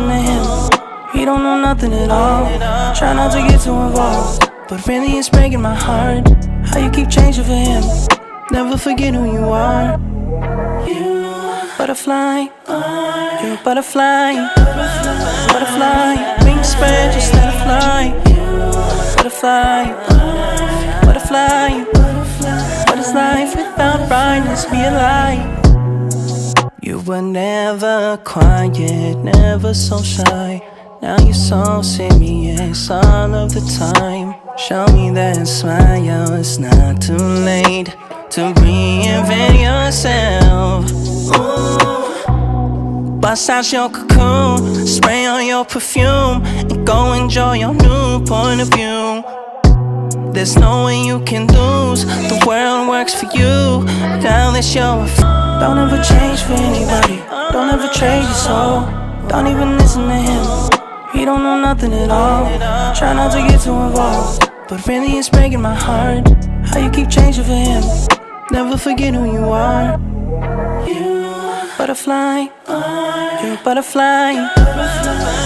to him. He don't know nothing at all. Try not to get too involved, but really it's breaking my heart how you keep changing for him. Never forget who you are. You butterfly, you're a butterfly. Butterfly, wings spread, just let it fly. Butterfly, butterfly. What is life without brightness? Be a light. You were never quiet, never so shy. Now you're so serious all of the time. Show me that smile, it's not too late to reinvent yourself. Ooh. Bust out your cocoon, spray on your perfume, and go enjoy your new point of view. There's no way you can lose, the world works for you. Now that you're don't ever change for anybody, don't ever trade your soul. Don't even listen to him, he don't know nothing at all. Try not to get too involved, but really it's breaking my heart how you keep changing for him. Never forget who you are. You butterfly, you're a butterfly.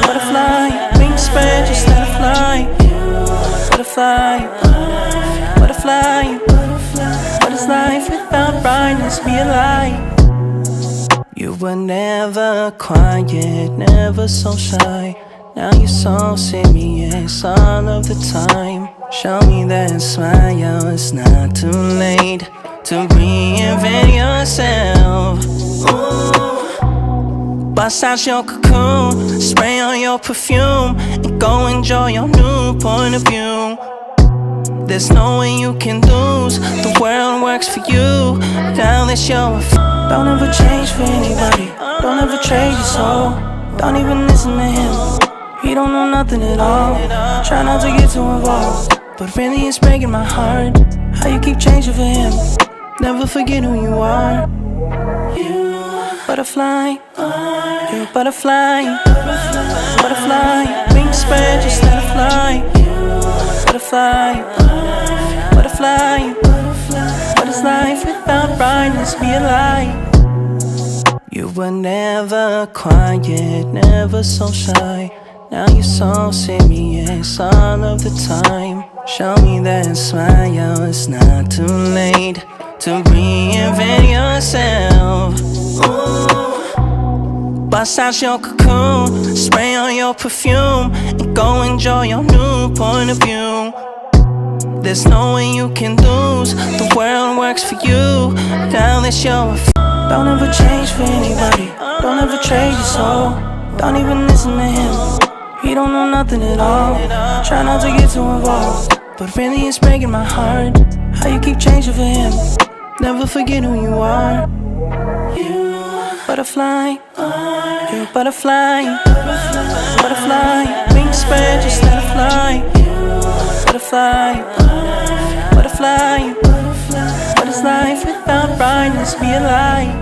Butterfly, wings spread, just let it fly. Butterfly, butterfly. What is life without brightness? Be a light. You were never quiet, never so shy. Now you're so serious all of the time. Show me that smile, it's not too late to reinvent yourself. Ooh. Bust out your cocoon, spray on your perfume, and go enjoy your new point of view. There's no way you can lose, the world works for you. Now that you're don't ever change for anybody, don't ever trade your soul. Don't even listen to him, he don't know nothing at all. Try not to get too involved, but really it's breaking my heart how you keep changing for him. Never forget who you are. You butterfly, you're a butterfly. Butterfly, wings spread, just let it fly. Butterfly, butterfly. What is life without brightness? Be a light. You were never quiet, never so shy. Now you're so serious all of the time. Show me that smile, it's not too late to reinvent yourself. Ooh. Bust out your cocoon, spray on your perfume, and go enjoy your new point of view. There's no way you can lose, the world works for you. Now that you're don't ever change for anybody, don't ever trade your soul. Don't even listen to him, he don't know nothing at all. Try not to get too involved, but really it's breaking my heart how you keep changing for him. Never forget who you are. You butterfly, you're a butterfly. Butterfly, wings spread, just let it fly. Butterfly, butterfly. What is life without brightness? Be a light.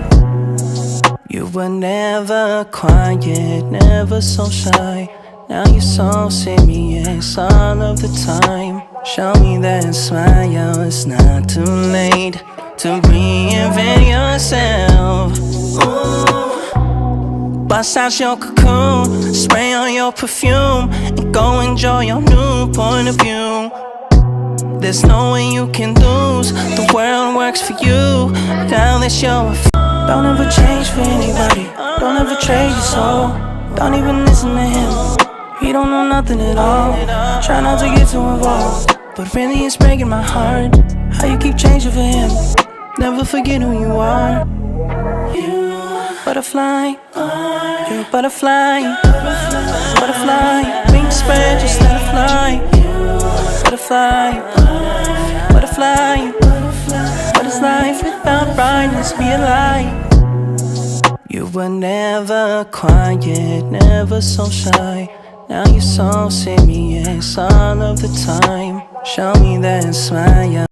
You were never quiet, never so shy. Now you're so serious all of the time. Show me that smile, it's not too late to reinvent yourself. Ooh. Bust out your cocoon, spray on your perfume, and go enjoy your new point of view. There's no way you can lose, the world works for you. Now that you're don't ever change for anybody, don't ever trade your soul. Don't even listen to him, he don't know nothing at all. Try not to get too involved, but really it's breaking my heart how you keep changing for him. Never forget who you are. You butterfly, you're a butterfly. Butterfly, wings spread, just let it fly. Butterfly, butterfly. What is life without brightness? Be a light. You were never quiet, never so shy. Now you're so serious all of the time. Show me that smile.